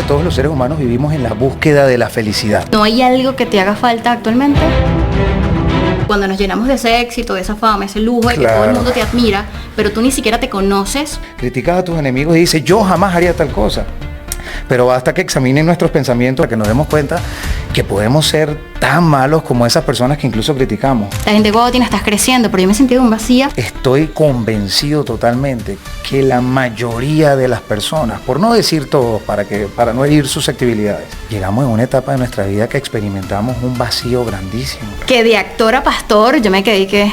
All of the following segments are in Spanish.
Todos los seres humanos vivimos en la búsqueda de la felicidad. ¿No hay algo que te haga falta actualmente? Cuando nos llenamos de ese éxito, de esa fama, ese lujo, de que todo el mundo te admira, pero tú ni siquiera te conoces. Criticas a tus enemigos y dices, yo jamás haría tal cosa. Pero basta que examinen nuestros pensamientos para que nos demos cuenta que podemos ser tan malos como esas personas que incluso criticamos. La gente, wow, Tina, estás creciendo, pero yo me he sentido un vacío. Estoy convencido totalmente que la mayoría de las personas, por no decir todos, para no herir susceptibilidades, llegamos en una etapa de nuestra vida que experimentamos un vacío grandísimo. Que de actor a pastor, yo me quedé que,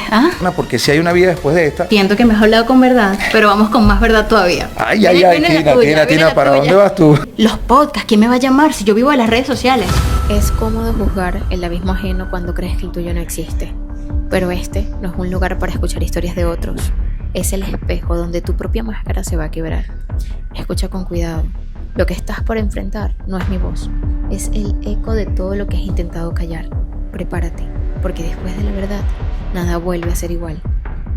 Porque si hay una vida después de esta. siento que me has hablado con verdad, pero vamos con más verdad todavía. Ay, Tina, ¿para dónde vas tú? Los podcasts, ¿quién me va a llamar si yo vivo de las redes sociales? Es cómodo juzgar el abismo ajeno cuando crees que el tuyo no existe, pero este no es un lugar para escuchar historias de otros. Es el espejo donde tu propia máscara se va a quebrar. Escucha con cuidado. Lo que estás por enfrentar no es mi voz, es el eco de todo lo que has intentado callar. Prepárate, porque después de la verdad, nada vuelve a ser igual.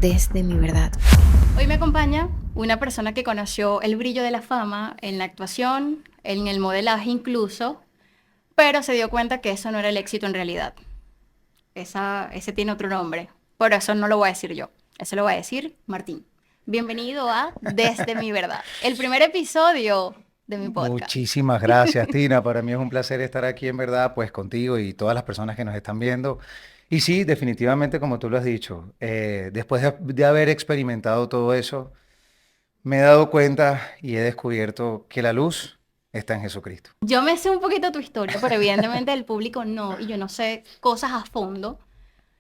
Desde mi verdad. Hoy me acompaña una persona que conoció el brillo de la fama en la actuación, en el modelaje incluso, pero se dio cuenta que eso no era el éxito en realidad. Ese tiene otro nombre, por eso no lo voy a decir yo, eso lo va a decir Martín. Bienvenido a Desde mi verdad, el primer episodio de mi podcast. Muchísimas gracias, Tina. Para mí es un placer estar aquí, en verdad, pues contigo y todas las personas que nos están viendo. Y sí, definitivamente, como tú lo has dicho, después de haber experimentado todo eso, me he dado cuenta y he descubierto que la luz está en Jesucristo. Yo me sé un poquito tu historia, pero evidentemente el público no, y yo no sé cosas a fondo.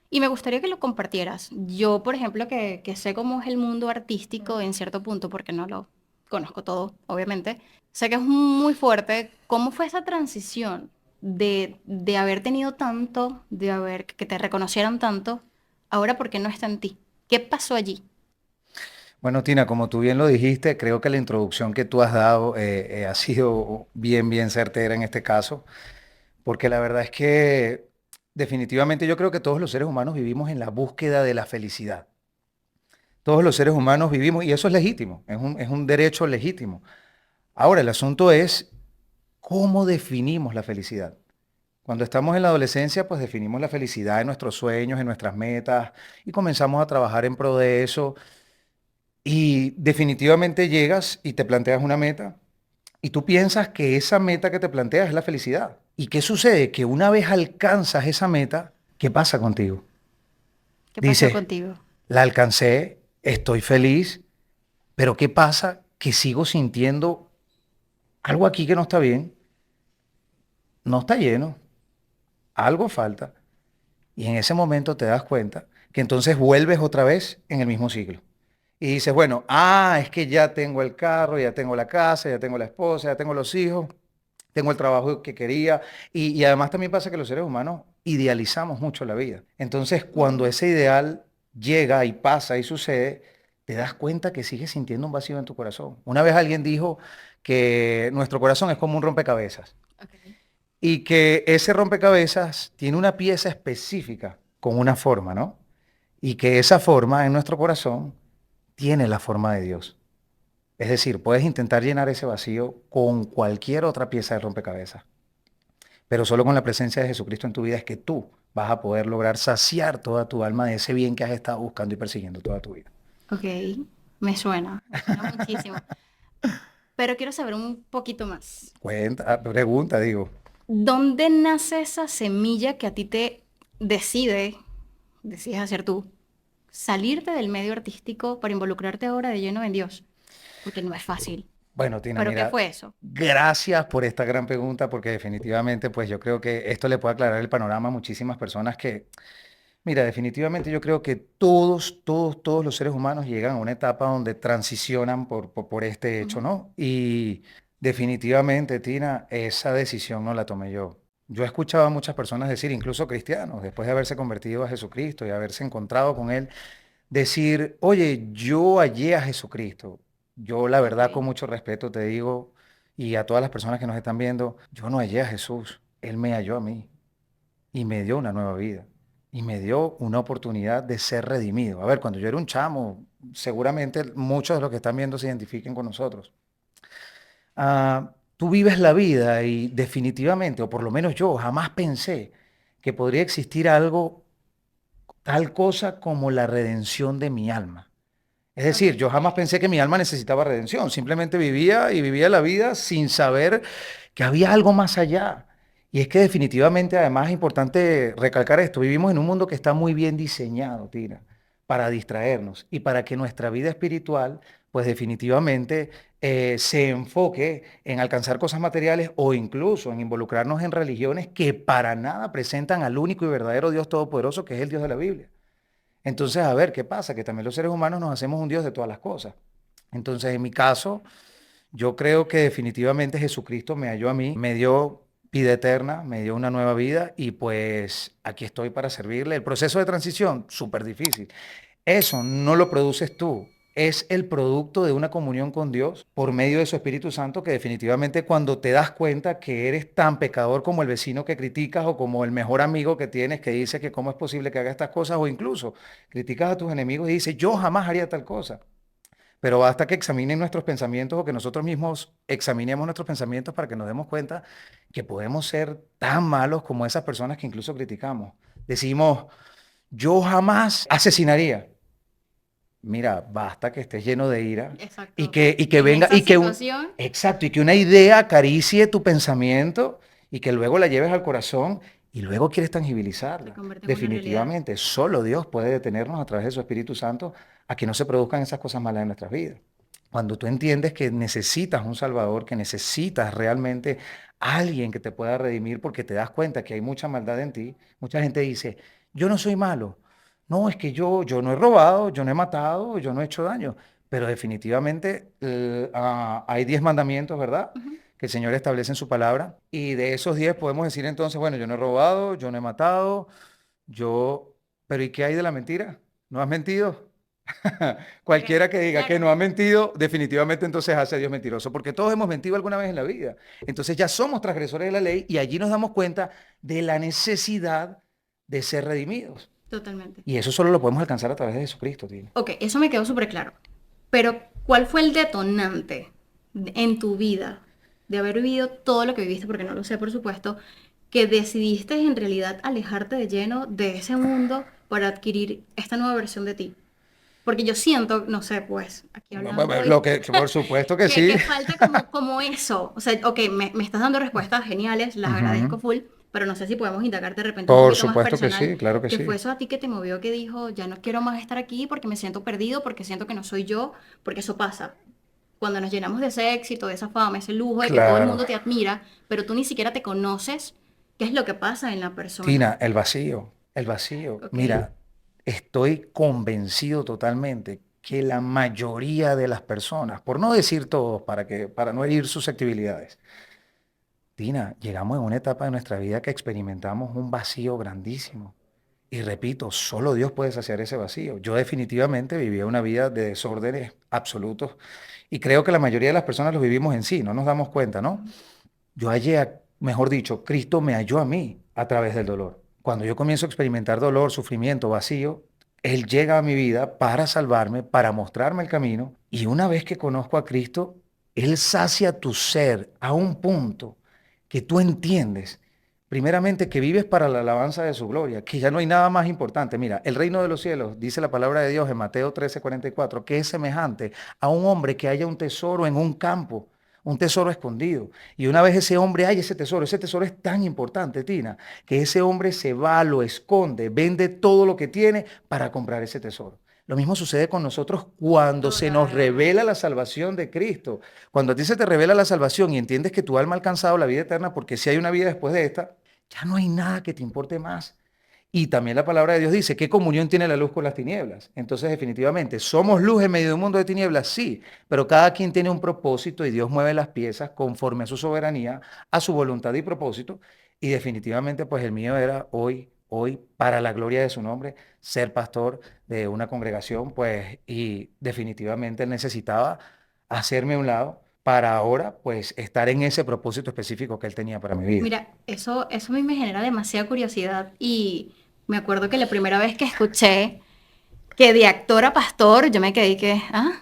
Y me gustaría que lo compartieras. Yo, por ejemplo, que sé cómo es el mundo artístico en cierto punto, porque no lo conozco todo, obviamente, sé que es muy fuerte. ¿Cómo fue esa transición de haber tenido tanto, que te reconocieran tanto, ahora por qué no está en ti? ¿Qué pasó allí? Bueno, Tina, como tú bien lo dijiste, creo que la introducción que tú has dado ha sido bien certera en este caso, porque la verdad es que definitivamente yo creo que todos los seres humanos vivimos en la búsqueda de la felicidad. Todos los seres humanos vivimos, y eso es legítimo, es un derecho legítimo. Ahora, el asunto es cómo definimos la felicidad. Cuando estamos en la adolescencia, pues definimos la felicidad en nuestros sueños, en nuestras metas, y comenzamos a trabajar en pro de eso. Y definitivamente llegas y te planteas una meta, y tú piensas que esa meta que te planteas es la felicidad. ¿Y qué sucede? Que una vez alcanzas esa meta, ¿qué pasa contigo? ¿Qué pasó Dices, contigo? la alcancé, estoy feliz, pero ¿qué pasa? Que sigo sintiendo algo aquí que no está bien, no está lleno, algo falta. Y en ese momento te das cuenta que entonces vuelves otra vez en el mismo ciclo. Y dices, bueno, es que ya tengo el carro, ya tengo la casa, ya tengo la esposa, ya tengo los hijos, tengo el trabajo que quería. Y además también pasa que los seres humanos idealizamos mucho la vida. Entonces, cuando ese ideal llega y pasa y sucede, te das cuenta que sigues sintiendo un vacío en tu corazón. Una vez alguien dijo que nuestro corazón es como un rompecabezas Okay. y que ese rompecabezas tiene una pieza específica con una forma, ¿no? Y que esa forma en nuestro corazón tiene la forma de Dios. Es decir, puedes intentar llenar ese vacío con cualquier otra pieza de rompecabezas, pero solo con la presencia de Jesucristo en tu vida es que tú vas a poder lograr saciar toda tu alma de ese bien que has estado buscando y persiguiendo toda tu vida. Ok, me suena muchísimo. Pero quiero saber un poquito más. Pregunta, digo. ¿Dónde nace esa semilla que a ti te decides hacer tú, salirte del medio artístico para involucrarte ahora de lleno en Dios? Porque no es fácil. Bueno, Tina, ¿Pero qué mira, fue eso? gracias por esta gran pregunta porque definitivamente pues yo creo que esto le puede aclarar el panorama a muchísimas personas que, mira, definitivamente yo creo que todos los seres humanos llegan a una etapa donde transicionan por este hecho, Ujú. ¿no? Y definitivamente, Tina, esa decisión no la tomé yo. Yo he escuchado a muchas personas decir, incluso cristianos, después de haberse convertido a Jesucristo y haberse encontrado con Él, decir, oye, yo hallé a Jesucristo. Yo la verdad, con Ok. mucho respeto te digo, y a todas las personas que nos están viendo, yo no hallé a Jesús, Él me halló a mí y me dio una nueva vida y me dio una oportunidad de ser redimido. A ver, cuando yo era un chamo, seguramente muchos de los que están viendo se identifiquen con nosotros. Ah, tú vives la vida y definitivamente, o por lo menos yo, jamás pensé que podría existir algo, tal cosa como la redención de mi alma. Es decir, Ok. yo jamás pensé que mi alma necesitaba redención, simplemente vivía y vivía la vida sin saber que había algo más allá. Y es que definitivamente, además, es importante recalcar esto, vivimos en un mundo que está muy bien diseñado, Tina, para distraernos y para que nuestra vida espiritual, pues definitivamente se enfoque en alcanzar cosas materiales o incluso en involucrarnos en religiones que para nada presentan al único y verdadero Dios Todopoderoso, que es el Dios de la Biblia. Entonces, a ver, ¿qué pasa? Que también los seres humanos nos hacemos un Dios de todas las cosas. Entonces, en mi caso, yo creo que definitivamente Jesucristo me halló a mí, me dio vida eterna, me dio una nueva vida y pues aquí estoy para servirle. El proceso de transición, súper difícil. Eso no lo produces tú. Es el producto de una comunión con Dios por medio de su Espíritu Santo que definitivamente cuando te das cuenta que eres tan pecador como el vecino que criticas o como el mejor amigo que tienes que dice que cómo es posible que haga estas cosas o incluso criticas a tus enemigos y dices yo jamás haría tal cosa. Pero basta que examinen nuestros pensamientos o que nosotros mismos examinemos nuestros pensamientos para que nos demos cuenta que podemos ser tan malos como esas personas que incluso criticamos. Decimos, yo jamás asesinaría. Mira, basta que estés lleno de ira Exacto. y que En venga, esa situación, exacto, y que una idea acaricie tu pensamiento y que luego la lleves al corazón y luego quieres se tangibilizarla. convierte en una realidad. Definitivamente, solo Dios puede detenernos a través de su Espíritu Santo a que no se produzcan esas cosas malas en nuestras vidas. Cuando tú entiendes que necesitas un Salvador, que necesitas realmente alguien que te pueda redimir porque te das cuenta que hay mucha maldad en ti, mucha gente dice, yo no soy malo. No, es que yo no he robado, yo no he matado, yo no he hecho daño. Pero definitivamente hay 10 mandamientos, ¿verdad? Ujú. Que el Señor establece en su palabra. Y de esos 10 podemos decir entonces, bueno, yo no he robado, yo no he matado, yo... Pero ¿y qué hay de la mentira? ¿No has mentido? Ok, Cualquiera que diga que claro. no ha mentido, definitivamente entonces hace a Dios mentiroso, porque todos hemos mentido alguna vez en la vida. Entonces ya somos transgresores de la ley y allí nos damos cuenta de la necesidad de ser redimidos. Totalmente. Y eso solo lo podemos alcanzar a través de Jesucristo, Tina. Ok, eso me quedó súper claro. Pero, ¿cuál fue el detonante en tu vida de haber vivido todo lo que viviste, porque no lo sé, por supuesto, que decidiste en realidad alejarte de lleno de ese mundo para adquirir esta nueva versión de ti? Porque yo siento, no sé, pues, aquí hablando Lo hoy, que, por supuesto que que, sí. que falta como eso. O sea, ok, me estás dando respuestas geniales, las Ujú. agradezco full, pero no sé si podemos indagarte de repente un Por poquito más supuesto que personal. sí, claro que ¿Qué fue sí. eso a ti que te movió, que dijo, ya no quiero más estar aquí porque me siento perdido, porque siento que no soy yo? Porque eso pasa. Cuando nos llenamos de ese éxito, de esa fama, ese lujo, de que todo el Claro. mundo te admira, pero tú ni siquiera te conoces, ¿qué es lo que pasa en la persona? Tina, el vacío, el vacío. Ok, Mira, estoy convencido totalmente que la mayoría de las personas, por no decir todos, para no herir susceptibilidades, Tina, llegamos en una etapa de nuestra vida que experimentamos un vacío grandísimo. Y repito, solo Dios puede saciar ese vacío. Yo definitivamente vivía una vida de desórdenes absolutos y creo que la mayoría de las personas lo vivimos en sí, no nos damos cuenta, ¿no? Yo hallé, mejor dicho, Cristo me halló a mí a través del dolor. Cuando yo comienzo a experimentar dolor, sufrimiento, vacío, Él llega a mi vida para salvarme, para mostrarme el camino. Y una vez que conozco a Cristo, Él sacia tu ser a un punto que tú entiendes, primeramente, que vives para la alabanza de su gloria, que ya no hay nada más importante. Mira, el reino de los cielos, dice la palabra de Dios en Mateo 13:44, que es semejante a un hombre que haya un tesoro en un campo, un tesoro escondido. Y una vez ese hombre haya ese tesoro es tan importante, Tina, que ese hombre se va, lo esconde, vende todo lo que tiene para comprar ese tesoro. Lo mismo sucede con nosotros cuando se nos revela totalmente. la salvación de Cristo. Cuando a ti se te revela la salvación y entiendes que tu alma ha alcanzado la vida eterna, porque si hay una vida después de esta, ya no hay nada que te importe más. Y también la palabra de Dios dice, ¿qué comunión tiene la luz con las tinieblas? Entonces, definitivamente, ¿somos luz en medio de un mundo de tinieblas? Sí, pero cada quien tiene un propósito y Dios mueve las piezas conforme a su soberanía, a su voluntad y propósito. Y definitivamente, pues el mío era hoy, para la gloria de su nombre, ser pastor de una congregación, pues, y definitivamente necesitaba hacerme a un lado para ahora, pues, estar en ese propósito específico que él tenía para mi vida. Mira, eso a mí me genera demasiada curiosidad y me acuerdo que la primera vez que escuché que de actor a pastor, yo me quedé que, ¿ah?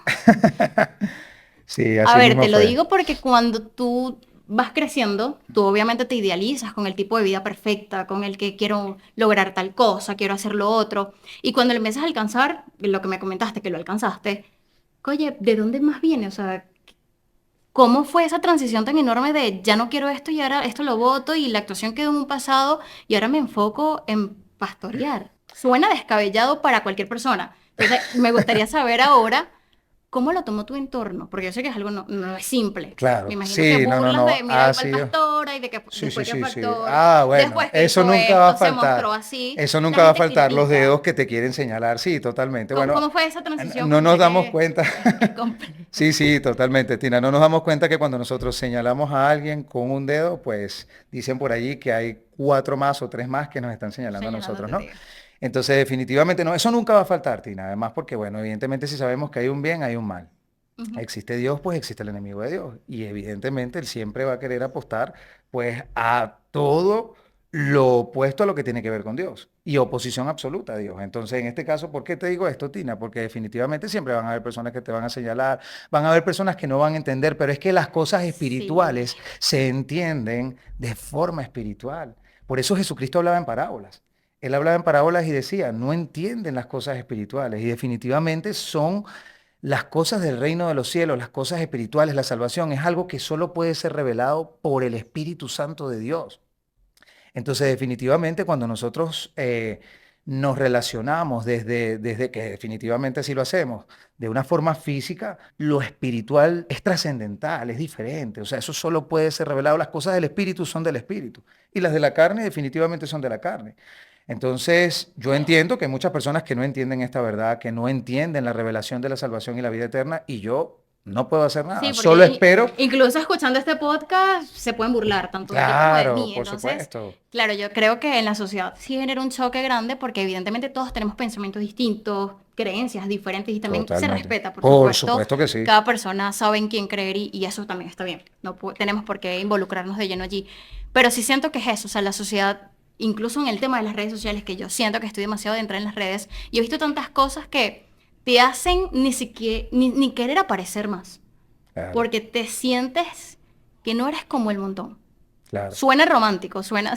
Sí, A así ver, mismo te lo fue. digo porque cuando tú vas creciendo, tú obviamente te idealizas con el tipo de vida perfecta, con el que quiero lograr tal cosa, quiero hacer lo otro. Y cuando lo empiezas a alcanzar, lo que me comentaste, que lo alcanzaste, oye, ¿de dónde más viene? O sea, ¿cómo fue esa transición tan enorme de ya no quiero esto y ahora esto lo voto y la actuación quedó en un pasado y ahora me enfoco en pastorear? Suena descabellado para cualquier persona. Entonces, me gustaría saber ahora cómo lo tomó tu entorno, porque yo sé que es algo no es simple. Me Claro, imagino que sí, no, no, burlas no, de, mira, ha ahí va el sido. pastor, y de que Sí, sí, después que el sí, sí. pastor, Ah, bueno, después que eso hizo nunca va a esto, se faltar. mostró así, Eso la nunca va a gente faltar, los critica. dedos que te quieren señalar. Sí, totalmente. ¿Cómo, Bueno, cómo fue esa transición? no Porque nos sé damos que cuenta. es complejo. Sí, sí, totalmente, Tina. No nos damos cuenta que cuando nosotros señalamos a alguien con un dedo, pues dicen por allí que hay cuatro más o tres más que nos están señalando a nosotros, Señalándote, ¿no? tío. Entonces, definitivamente no, eso nunca va a faltar, Tina. Además, porque, bueno, evidentemente si sabemos que hay un bien, hay un mal. Ujú. Existe Dios, pues existe el enemigo de Dios. Y evidentemente Él siempre va a querer apostar, pues, a todo lo opuesto a lo que tiene que ver con Dios. Y oposición absoluta a Dios. Entonces, en este caso, ¿por qué te digo esto, Tina? Porque definitivamente siempre van a haber personas que te van a señalar, van a haber personas que no van a entender, pero es que las cosas Sí, espirituales se entienden de forma espiritual. Por eso Jesucristo hablaba en parábolas. Él hablaba en parábolas y decía, no entienden las cosas espirituales. Y definitivamente son las cosas del reino de los cielos, las cosas espirituales, la salvación, es algo que solo puede ser revelado por el Espíritu Santo de Dios. Entonces, definitivamente, cuando nosotros nos relacionamos desde que definitivamente así lo hacemos, de una forma física, lo espiritual es trascendental, es diferente. O sea, eso solo puede ser revelado. Las cosas del Espíritu son del Espíritu y las de la carne definitivamente son de la carne. Entonces, yo entiendo que hay muchas personas que no entienden esta verdad, que no entienden la revelación de la salvación y la vida eterna, y yo no puedo hacer nada. sí, Solo porque espero, incluso escuchando este podcast se pueden burlar tanto de ti como de claro, mí. por Entonces, supuesto, claro, yo creo que en la sociedad sí genera un choque grande porque evidentemente todos tenemos pensamientos distintos, creencias diferentes y también se totalmente. respeta, por Por supuesto. supuesto que sí. Cada persona sabe en quién creer y eso también está bien. No tenemos por qué involucrarnos de lleno allí. Pero sí siento que es eso, o sea, la sociedad, incluso en el tema de las redes sociales, que yo siento que estoy demasiado de entrar en las redes y he visto tantas cosas que te hacen ni siquiera, ni querer aparecer más Claro, porque te sientes que no eres como el montón. claro. Suena romántico, suena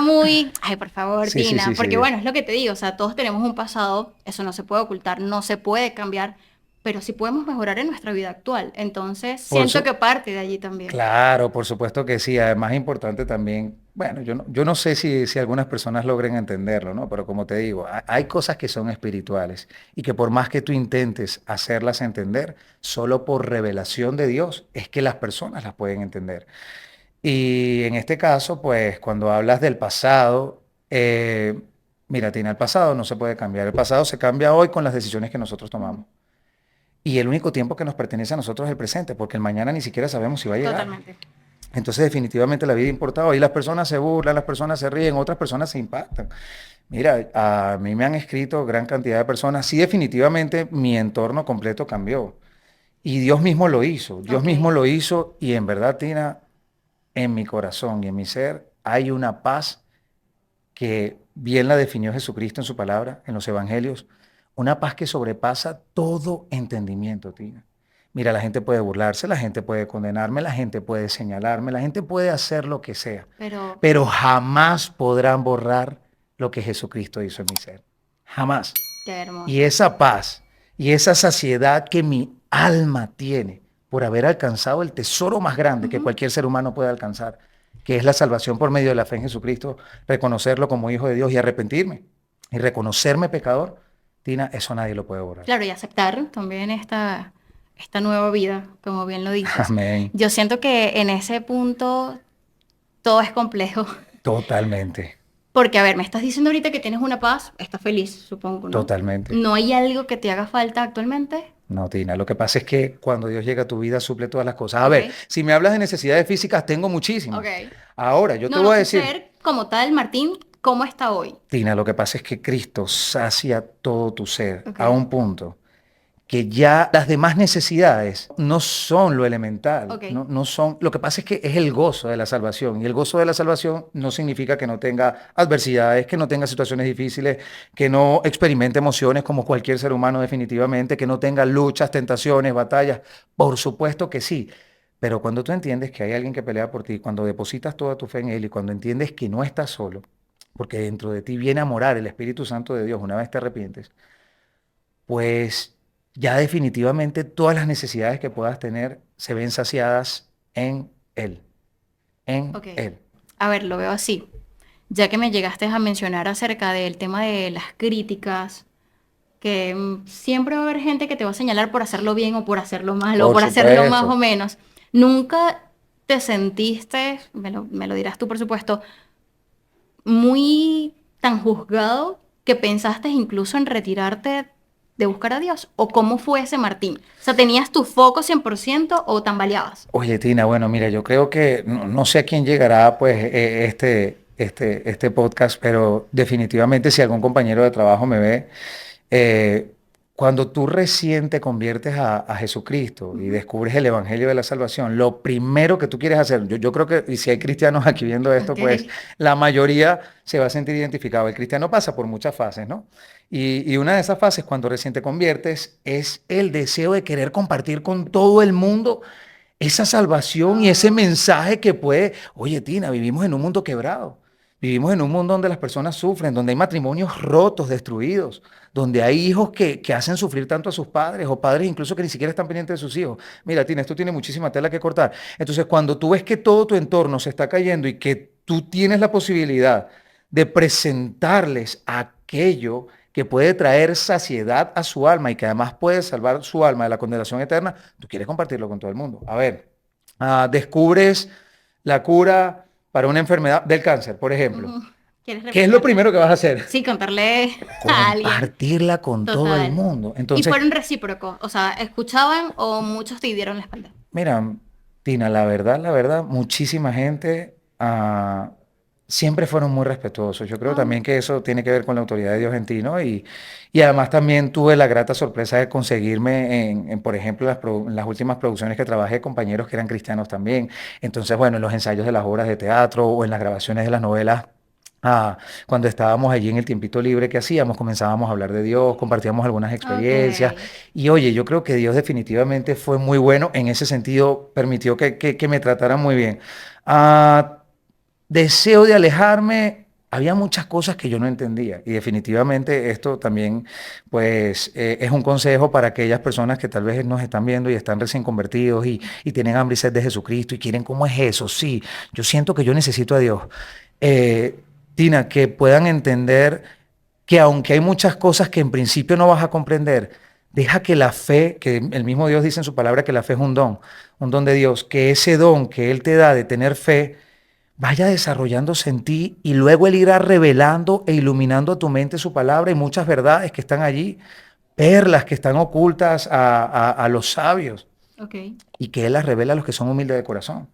muy, ay, por favor, Sí, sí, Tina, sí, porque sí. bueno, es lo que te digo, o sea, todos tenemos un pasado, eso no se puede ocultar, no se puede cambiar, pero sí podemos mejorar en nuestra vida actual. Entonces, Por siento su- que parte de allí también. Claro, por supuesto que sí. Además, importante también, bueno, yo no sé si algunas personas logren entenderlo, ¿no? Pero como te digo, hay cosas que son espirituales y que por más que tú intentes hacerlas entender, solo por revelación de Dios es que las personas las pueden entender. Y en este caso, pues cuando hablas del pasado, mira, Tina, el pasado no se puede cambiar. El pasado se cambia hoy con las decisiones que nosotros Ujú. tomamos. Y el único tiempo que nos pertenece a nosotros es el presente, porque el mañana ni siquiera sabemos si va a llegar. Totalmente. Entonces, definitivamente la vida importa hoy. Las personas se burlan, las personas se ríen, otras personas se impactan. Mira, a mí me han escrito gran cantidad de personas. Sí, definitivamente mi entorno completo cambió. Y Dios mismo lo hizo. Dios Ok. mismo lo hizo. Y en verdad, Tina, en mi corazón y en mi ser hay una paz que bien la definió Jesucristo en su palabra, en los evangelios, una paz que sobrepasa todo entendimiento, Tina. Mira, la gente puede burlarse, la gente puede condenarme, la gente puede señalarme, la gente puede hacer lo que sea, Pero, pero jamás podrán borrar lo que Jesucristo hizo en mi ser. Jamás. qué Y hermoso. esa paz y esa saciedad que mi alma tiene por haber alcanzado el tesoro más grande que Ujú. cualquier ser humano puede alcanzar, que es la salvación por medio de la fe en Jesucristo, reconocerlo como hijo de Dios y arrepentirme y reconocerme pecador, Tina, eso nadie lo puede borrar. Claro, y aceptar también esta nueva vida, como bien lo dices. Amén. Yo siento que en ese punto todo es complejo. Totalmente, Porque, a ver, me estás diciendo ahorita que tienes una paz, estás feliz, supongo, ¿no? totalmente. ¿No hay algo que te haga falta actualmente? No, Tina, lo que pasa es que cuando Dios llega a tu vida suple todas las cosas. A Ok, ver, si me hablas de necesidades físicas, tengo muchísimas. ok. Ahora, yo te No, no, voy a tu decir, ser como tal, Martín, ¿cómo está hoy? Tina, lo que pasa es que Cristo sacia todo tu ser Ok, a un punto que ya las demás necesidades no son lo elemental, ok. no son, lo que pasa es que es el gozo de la salvación y el gozo de la salvación no significa que no tenga adversidades, que no tenga situaciones difíciles, que no experimente emociones como cualquier ser humano definitivamente, que no tenga luchas, tentaciones, batallas, por supuesto que sí, Pero cuando tú entiendes que hay alguien que pelea por ti, cuando depositas toda tu fe en Él y cuando entiendes que no estás solo, porque dentro de ti viene a morar el Espíritu Santo de Dios una vez te arrepientes, pues ya definitivamente todas las necesidades que puedas tener se ven saciadas en Él, en Ok. Él. A ver, lo veo así. Ya que me llegaste a mencionar acerca del tema de las críticas, que siempre va a haber gente que te va a señalar por hacerlo bien o por hacerlo mal o Por por hacerlo más o supuesto. menos. ¿Nunca te sentiste, me lo dirás tú por supuesto, muy tan juzgado que pensaste incluso en retirarte de buscar a Dios? ¿O cómo fue ese Martín? O sea, ¿tenías tu foco 100% o tambaleabas? Oye, Tina, bueno, mira, yo creo que no sé a quién llegará pues este podcast, pero definitivamente si algún compañero de trabajo me ve, eh, cuando tú recién te conviertes a Jesucristo y Ujú. descubres el Evangelio de la Salvación, lo primero que tú quieres hacer, yo creo que, y si hay cristianos aquí viendo esto, Ok. pues la mayoría se va a sentir identificado. El cristiano pasa por muchas fases, ¿no? Y una de esas fases, cuando recién te conviertes, es el deseo de querer compartir con todo el mundo esa salvación y ese Ah, mensaje que puede, oye, Tina, vivimos en un mundo quebrado. Vivimos en un mundo donde las personas sufren, donde hay matrimonios rotos, destruidos, donde hay hijos que hacen sufrir tanto a sus padres o padres incluso que ni siquiera están pendientes de sus hijos. Mira, Tina, esto tiene muchísima tela que cortar. Entonces, cuando tú ves que todo tu entorno se está cayendo y que tú tienes la posibilidad de presentarles aquello que puede traer saciedad a su alma y que además puede salvar su alma de la condenación eterna, tú quieres compartirlo con todo el mundo. A ver, descubres la cura para una enfermedad del cáncer, por ejemplo. ujú. ¿Quieres ¿Qué es lo refrescarla? primero que vas a hacer? Sí, contarle a alguien. Compartirla con todo el Total. mundo. Y Entonces, fueron recíprocos, o sea, escuchaban o muchos te dieron la espalda. mira, Tina, la verdad, muchísima gente siempre fueron muy respetuosos. Yo creo Ah, también que eso tiene que ver con la autoridad de Dios en ti, ¿no? Y además también tuve la grata sorpresa de conseguirme por ejemplo, en las últimas producciones que trabajé, compañeros que eran cristianos también. Entonces, bueno, en los ensayos de las obras de teatro o en las grabaciones de las novelas. Cuando estábamos allí en el tiempito libre que hacíamos, comenzábamos a hablar de Dios, compartíamos algunas ok. experiencias. Y oye, yo creo que Dios definitivamente fue muy bueno en ese sentido, permitió que me trataran muy bien. Ah, deseo de alejarme, había muchas cosas que yo no entendía y definitivamente esto también pues es un consejo para aquellas personas que tal vez nos están viendo y están recién convertidos y tienen hambre y sed de Jesucristo y quieren, ¿cómo es eso? Sí, yo siento que yo necesito a Dios. Eh, Tina, que puedan entender que aunque hay muchas cosas que en principio no vas a comprender, deja que la fe, que el mismo Dios dice en su palabra que la fe es un don de Dios, que ese don que Él te da de tener fe, vaya desarrollándose en ti y luego Él irá revelando e iluminando a tu mente su palabra y muchas verdades que están allí, perlas que están ocultas a los sabios Ok. y que Él las revela a los que son humildes de corazón.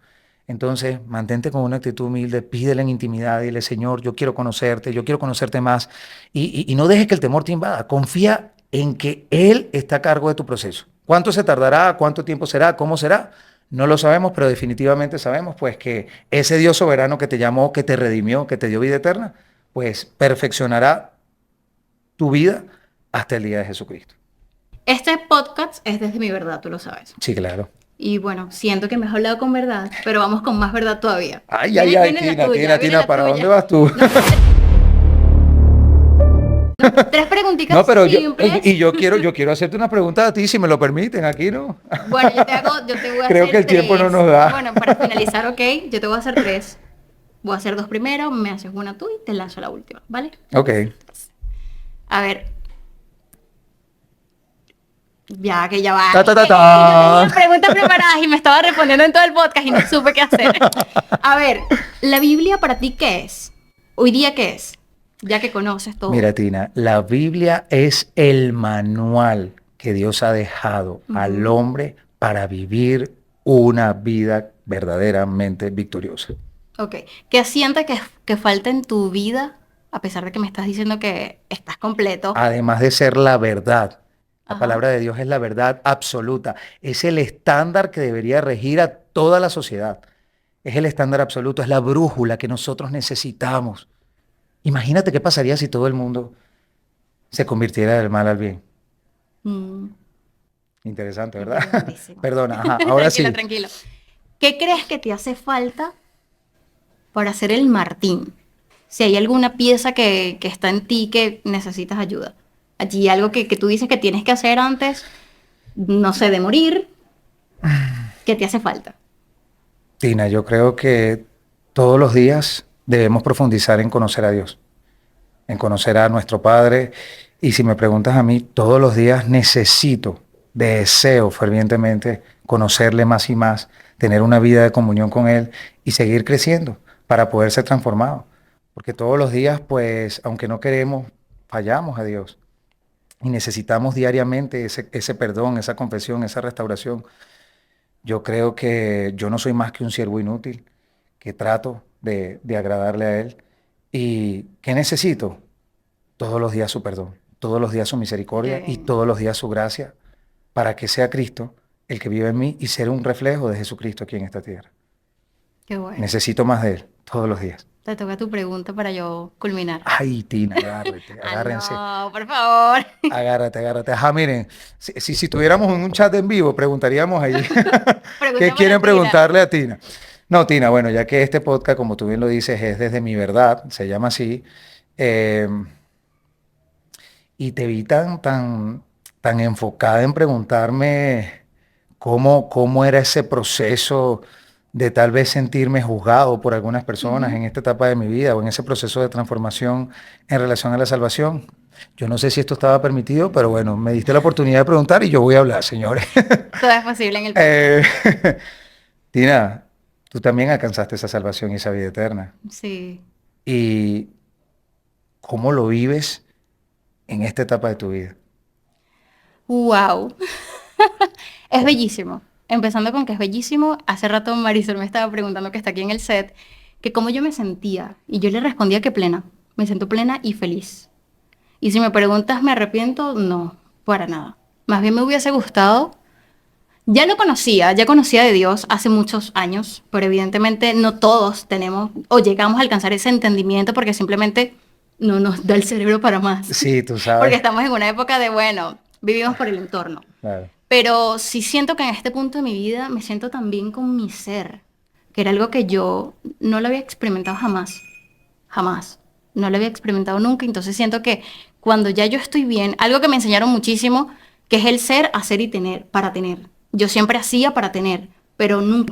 Entonces, mantente con una actitud humilde, pídele en intimidad, dile, Señor, yo quiero conocerte más y no dejes que el temor te invada, confía en que Él está a cargo de tu proceso. ¿Cuánto se tardará? ¿Cuánto tiempo será? ¿Cómo será? No lo sabemos, pero definitivamente sabemos pues que ese Dios soberano que te llamó, que te redimió, que te dio vida eterna, pues perfeccionará tu vida hasta el día de Jesucristo. Este podcast es desde mi verdad, tú lo sabes. Sí, claro. Y bueno, siento que me has hablado con verdad, pero vamos con más verdad todavía. Ay, ay, Viene, ay, viene la Tina, tuya, Tina, viene Tina, la ¿para dónde tuya. vas tú? No, tres No, preguntitas pero simples. yo quiero hacerte una pregunta a ti, si me lo permiten, aquí, ¿no? Bueno, yo te voy a Creo que hacer el tiempo no tres. nos da. Bueno, para finalizar, ok, yo te voy a hacer tres. Voy a hacer dos primero, me haces una tú y te lanzo la última, ¿vale? Ok. A ver, ya que ya va. Ta, ta, ta, ta. Es que yo tenía preguntas preparadas y me estaba respondiendo en todo el podcast y no supe qué hacer. A ver, ¿la Biblia para ti qué es? Hoy día qué es, ya que conoces todo. Mira, Tina, la Biblia es el manual que Dios ha dejado al Ujú. hombre para vivir una vida verdaderamente victoriosa. Ok, ¿qué sientes que falta en tu vida, a pesar de que me estás diciendo que estás completo? Además de ser la verdad, la Ajá. palabra de Dios es la verdad absoluta, es el estándar que debería regir a toda la sociedad. Es el estándar absoluto, es la brújula que nosotros necesitamos. Imagínate qué pasaría si todo el mundo se convirtiera del mal al bien. Mm, Interesante, ¿verdad? interesantísimo. Perdona, ajá, ahora Tranquilo, sí. tranquilo. ¿Qué crees que te hace falta para ser el Martín? Si hay alguna pieza que está en ti que necesitas ayuda. Allí algo que tú dices que tienes que hacer antes, no sé, de morir, ¿qué te hace falta? Tina, yo creo que todos los días debemos profundizar en conocer a Dios, en conocer a nuestro Padre. Y si me preguntas a mí, todos los días deseo fervientemente conocerle más y más, tener una vida de comunión con Él y seguir creciendo para poder ser transformado. Porque todos los días, pues, aunque no queremos, fallamos a Dios. Y necesitamos diariamente ese perdón, esa confesión, esa restauración. Yo creo que yo no soy más que un siervo inútil, que trato de agradarle a Él. ¿Y qué necesito? Todos los días su perdón, todos los días su Qué misericordia y bien, todos los días su gracia, para que sea Cristo el que vive en mí y ser un reflejo de Jesucristo aquí en esta tierra. qué bueno. Necesito más de Él todos los días. Te toca tu pregunta para yo culminar. Ay, Tina, agárrate, agárrense. Ah, no, por favor. Agárrate, agárrate. Ajá, miren, si tuviéramos un chat en vivo, preguntaríamos allí qué Pregunta para quieren Tina. preguntarle a Tina. No, Tina, bueno, ya que este podcast, como tú bien lo dices, es desde mi verdad, se llama así, eh, y te vi tan enfocada en preguntarme cómo era ese proceso de tal vez sentirme juzgado por algunas personas Ujú. en esta etapa de mi vida o en ese proceso de transformación en relación a la salvación. Yo no sé si esto estaba permitido, pero bueno, me diste la oportunidad de preguntar y yo voy a hablar, señores. Todo es posible en el podcast. Eh, Tina, tú también alcanzaste esa salvación y esa vida eterna. Sí. ¿Y cómo lo vives en esta etapa de tu vida? Wow. Es bellísimo. Empezando con que es bellísimo. Hace rato Marisol me estaba preguntando, que está aquí en el set, que cómo yo me sentía. Y yo le respondía que plena. Me siento plena y feliz. Y si me preguntas, ¿me arrepiento? No, para nada. Más bien me hubiese gustado. Ya conocía de Dios hace muchos años, pero evidentemente no todos tenemos o llegamos a alcanzar ese entendimiento porque simplemente no nos da el cerebro para más. Sí, tú Porque sabes. estamos en una época de, bueno, vivimos por el entorno. Claro. Pero sí siento que en este punto de mi vida me siento tan bien con mi ser, que era algo que yo no lo había experimentado jamás, jamás, no lo había experimentado nunca, entonces siento que cuando ya yo estoy bien, algo que me enseñaron muchísimo, que es el ser, hacer y tener, para tener. Yo siempre hacía para tener, pero no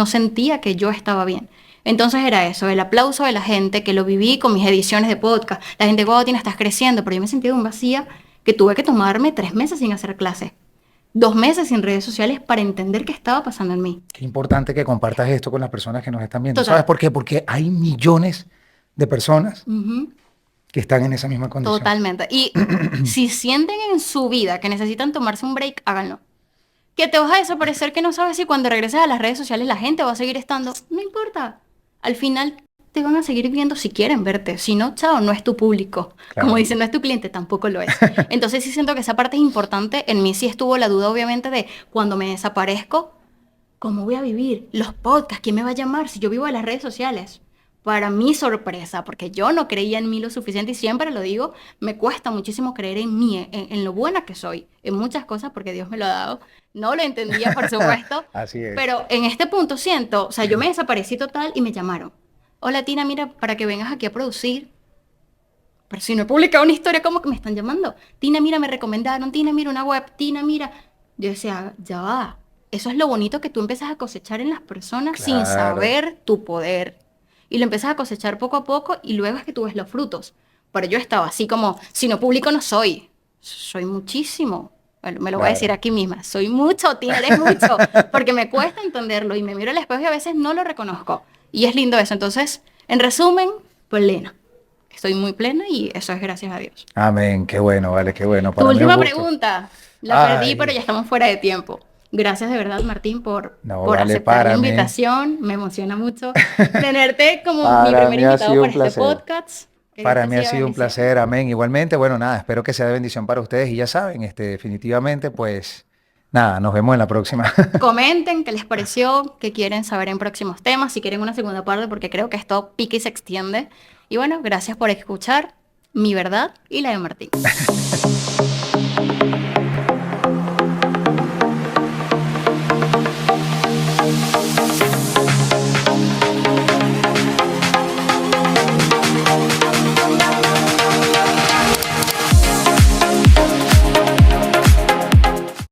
sentía que yo estaba bien. Entonces era eso, el aplauso de la gente, que lo viví con mis ediciones de podcast. La gente, wow, Tina, estás creciendo, pero yo me sentí de un vacía que tuve que tomarme 3 meses sin hacer clases, 2 meses sin redes sociales para entender qué estaba pasando en mí. Qué importante que compartas esto con las personas que nos están viendo. ¿Sabes Total. por qué? Porque hay millones de personas Ujú. que están en esa misma condición. Totalmente. Y si sienten en su vida que necesitan tomarse un break, háganlo. Que te vas a desaparecer, que no sabes si cuando regreses a las redes sociales la gente va a seguir estando. No importa. Al final te van a seguir viendo si quieren verte. Si no, chao, no es tu público. Claro. Como dicen, no es tu cliente, tampoco lo es. Entonces sí siento que esa parte es importante. En mí sí estuvo la duda, obviamente, de cuando me desaparezco, ¿cómo voy a vivir? Los podcasts, ¿quién me va a llamar si yo vivo de las redes sociales? Para mi sorpresa, porque yo no creía en mí lo suficiente y siempre lo digo, me cuesta muchísimo creer en mí, en lo buena que soy, en muchas cosas porque Dios me lo ha dado. No lo entendía, por supuesto, Así es. pero en este punto siento, o sea, yo me desaparecí total y me llamaron. Hola Tina, mira, para que vengas aquí a producir. Pero si no he publicado una historia, ¿cómo que me están llamando? Tina, mira, me recomendaron, Tina, mira, una web, Tina, mira. Yo decía, ya va. Eso es lo bonito que tú empiezas a cosechar en las personas sin Claro. saber tu poder. Y lo empiezas a cosechar poco a poco y luego es que tú ves los frutos. Pero yo estaba así como, si no publico no soy. Soy muchísimo. Bueno, me lo voy a Claro. decir aquí misma. Soy mucho, Tina, eres mucho. Porque me cuesta entenderlo y me miro al espejo y a veces no lo reconozco. Y es lindo eso. Entonces, en resumen, plena. Estoy muy plena y eso es gracias a Dios. Amén. Qué bueno, vale, qué bueno. Tu Para mí es un última gusto. pregunta. La perdí, Ay. pero ya estamos fuera de tiempo. Gracias de verdad, Martín, No, por vale, aceptar la para mí. invitación. Me emociona mucho tenerte como mi Para primer mí ha invitado sido para un este placer. podcast. Que Para Dios te mí ha siga sido un bendiciendo. placer, amén. Igualmente, bueno, nada, espero que sea de bendición para ustedes y ya saben, definitivamente, pues, nada, nos vemos en la próxima. Comenten qué les pareció, qué quieren saber en próximos temas, si quieren una segunda parte, porque creo que esto pica y se extiende. Y bueno, gracias por escuchar mi verdad y la de Martín.